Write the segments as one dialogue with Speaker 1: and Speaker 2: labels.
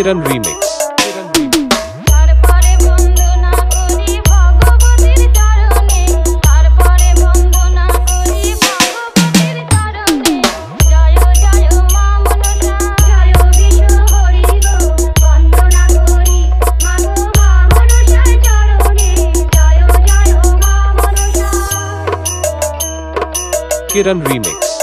Speaker 1: Kiran Remix. Kiran Remix.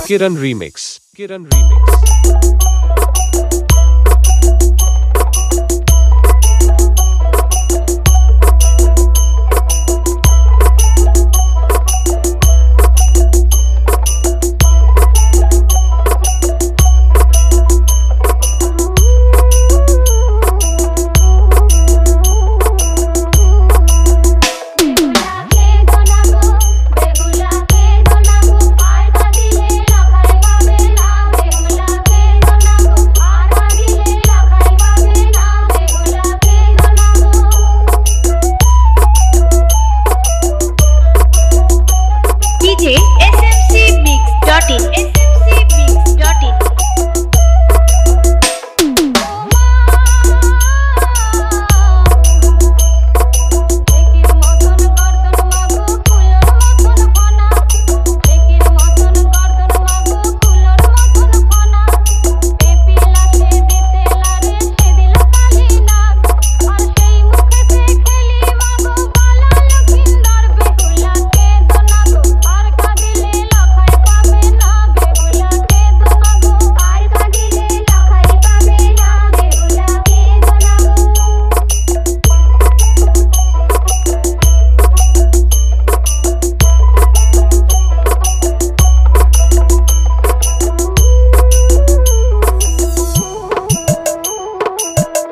Speaker 1: Kiran Remix. Kiran Remix.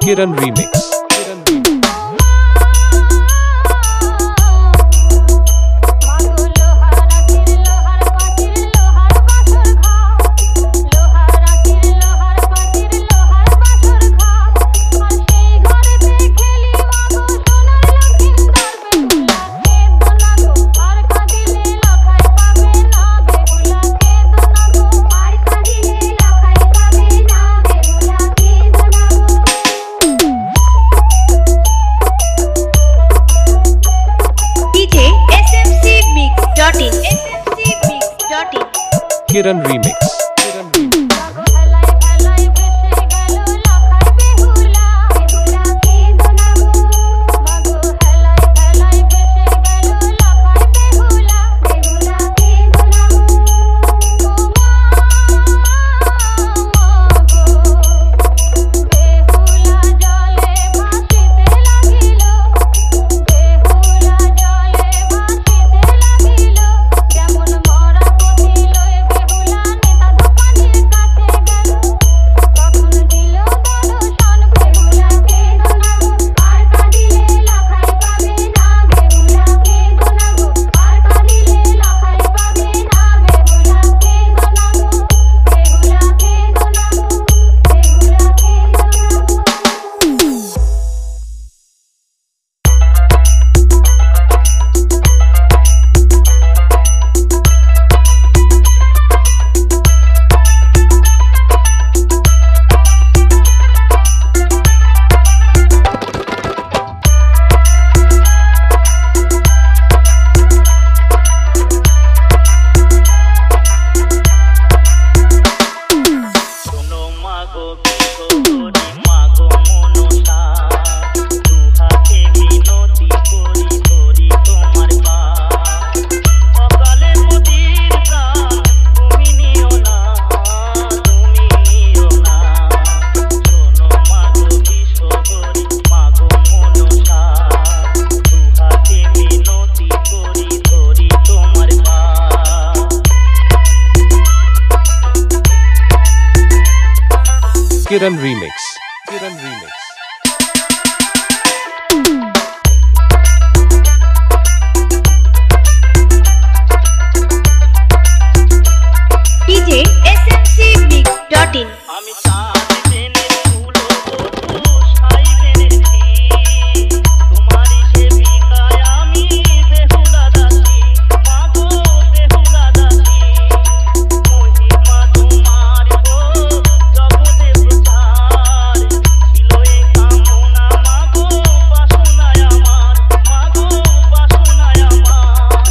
Speaker 1: Kiran Remix. Kiran Remix.
Speaker 2: Behuला
Speaker 1: Kiran Remix. Kiran Remix.
Speaker 2: DJ smcmix.in
Speaker 3: আমি চাঁদ জেনে তুলো বধূ সাই জেনেছি তোমারই সেবিকায় আমি বেহুলা দাসী মাগো বেহুলা দাসী মহিমা তোমার গো জগতে প্রচার ছিল এই কামনা মাগো বাসনায় আমার মাগো বাসনায় আমার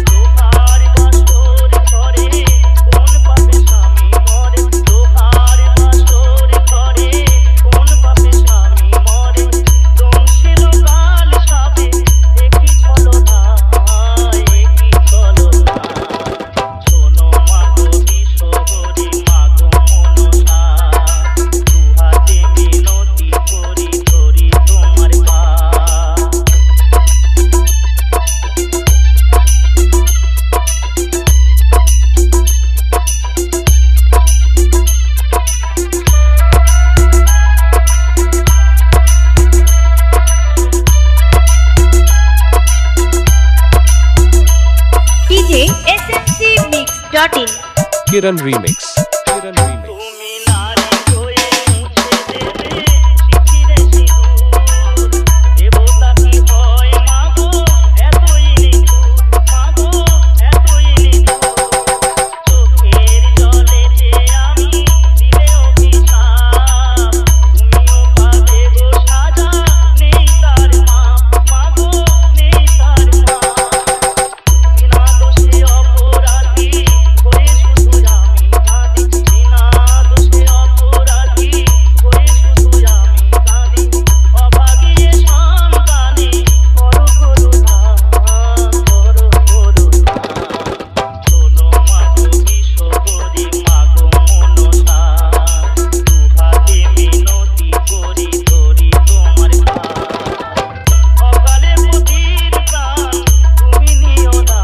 Speaker 3: লোহার বাসর ঘরে কোন পাপে স্বামী মরে লোহার বাসর ঘরে কোন পাপে স্বামী মরে দংশিল কাল সাপে দেখি চলো না একই চলো না শোনো মাগো কিশোরী মাগো মনসা দুহাতে মিনতি করি ধরি তোমার পা
Speaker 2: DJ smcmix.in
Speaker 1: Kiran Remix. Kiran Remix.
Speaker 3: তুমি নারী হয়ে মুছে দেবে শিশিরে সিঁদুর দেবতা কি হয় মাগো এতই নিঠুর মাগো এতই নিঠুর চোখের জলে যে আমি দিলে অভিশাপ তুমিও পাবে গো সাজা নেই তার মাপ মাগো নেই তার মাপ বিনা দোষে অপরাধী হয়ে শুধু আমি কাঁদি বিনা দোষে অপরাধী হয়ে শুধু আমি কাঁদি অভাগিয়ে সন্তানে করো করুণা করো করুণা শোনো মাগো কিশোরী মাগো মনসা দুহাতে মিনতি করি ধরি তোমার পা অকালে পতির প্রাণ তুমি নিও না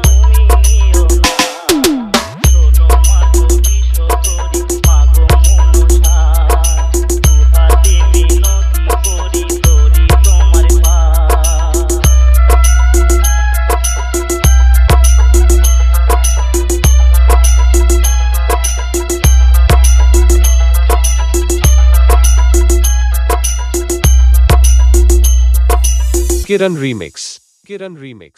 Speaker 3: তুমি নিও না শোনো মাগো কিশোরী মাগো মনসা দুহাতে মিনতি করি ধরি তোমার পা
Speaker 1: Kiran Remix. Kiran Remix.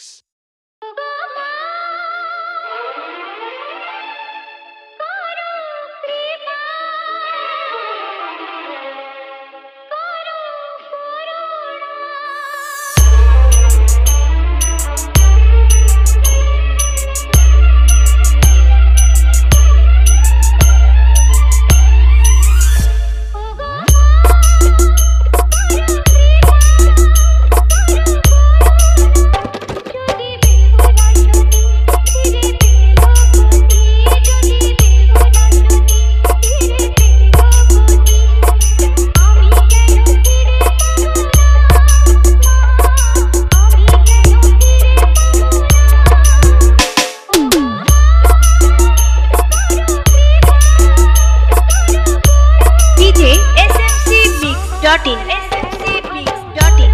Speaker 2: DJ smcmix.in smcmix.in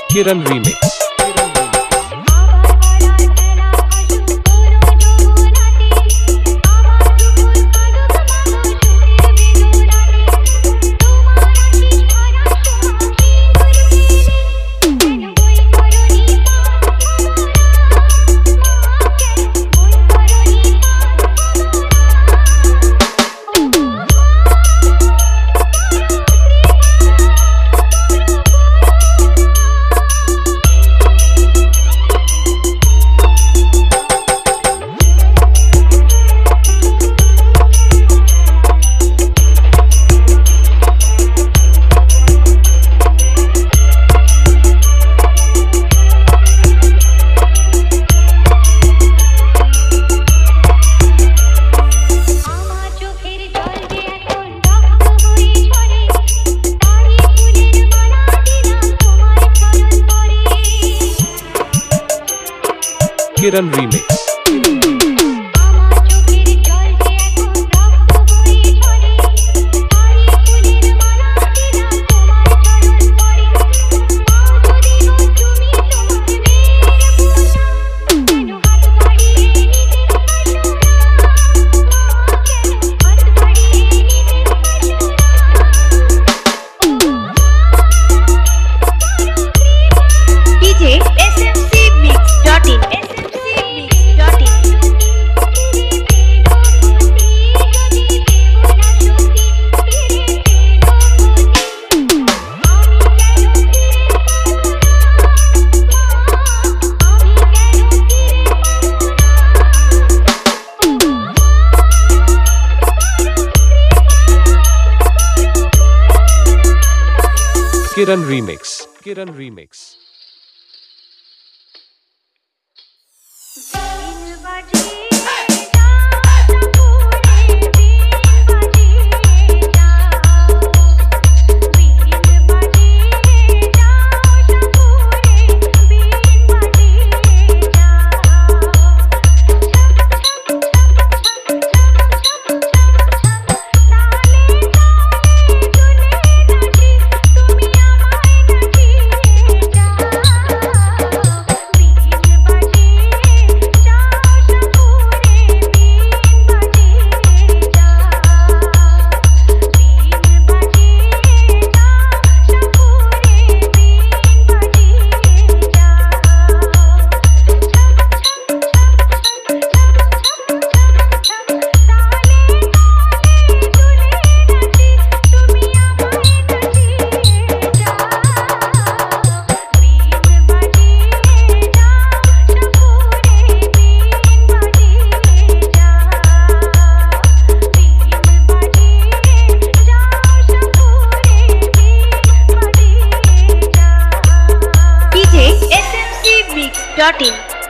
Speaker 1: Kiran Remix. Kiran Remix. Kiran Remix.
Speaker 4: আমার চোখের জল যে এখন রক্ত বয়ে ঝরে আরে ফুলের মালা দিলাম তোমার চরণ পড়ে পাও যদি গো তুমি তোমার মেয়ের বোঝা কেন হাত বাড়িয়ে নিতে পারছো না কেন হাত বাড়িয়ে নিতে পারছো না
Speaker 2: DJ smcmix.in
Speaker 1: Kiran Remix.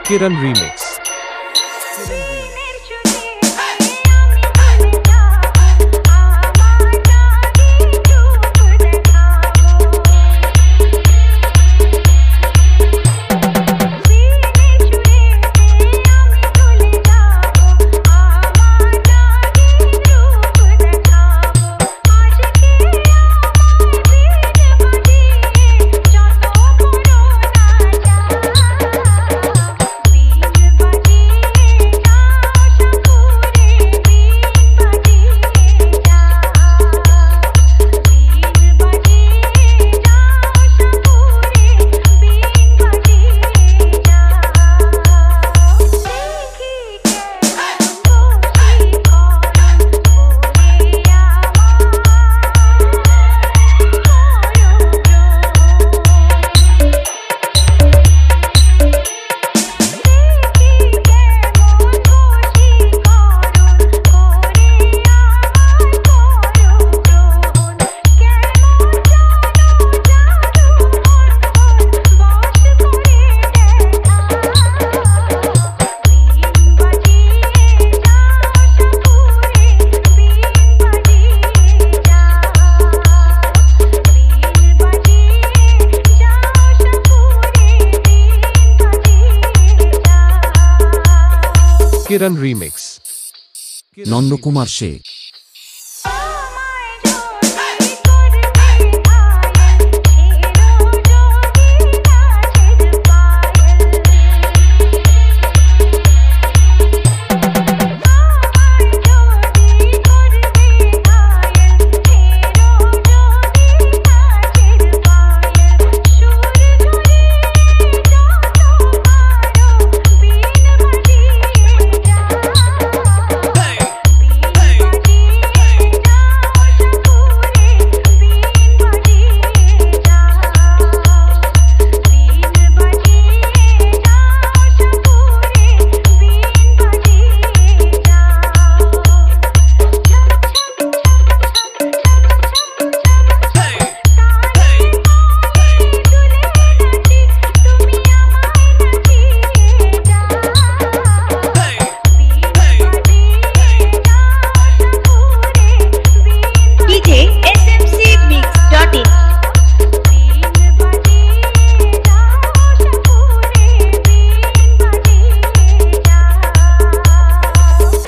Speaker 1: Kiran Remix.
Speaker 4: बिन बजे जाओ सपूरे बिन बजे जाओ बिन बजे जाओ सपूरे बिन बजे जाओ
Speaker 2: smcmix.in
Speaker 1: Kiran Remix. Kiran Remix.
Speaker 5: Nandakumar Sheikh.
Speaker 4: Hey!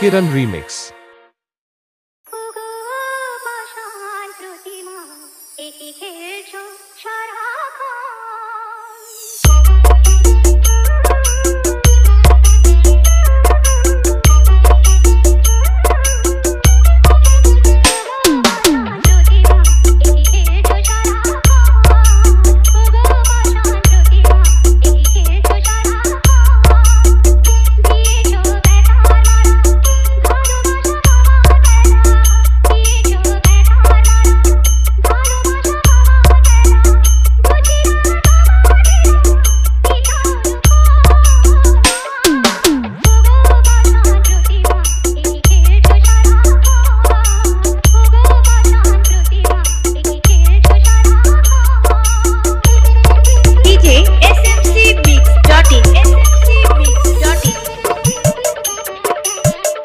Speaker 1: Kiran Remix.
Speaker 4: ওগো পাষাণ প্রতিমা একে খেলছো সারাক্ষণ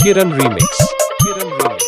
Speaker 1: Kiran Remix. Kiran Remix.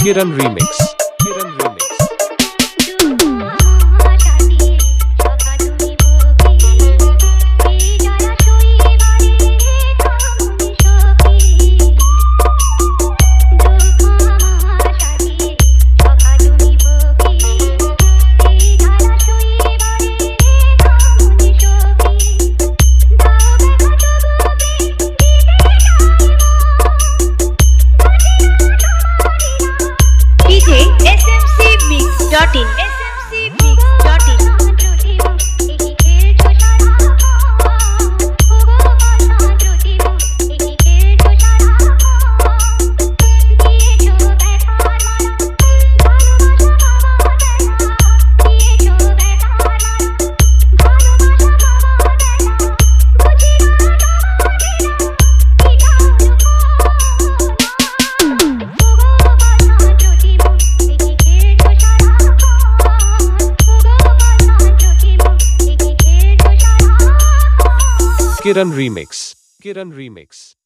Speaker 1: Kiran Remix. Kiran Remix.
Speaker 2: smcmix.in Kiran Remix. Kiran Remix.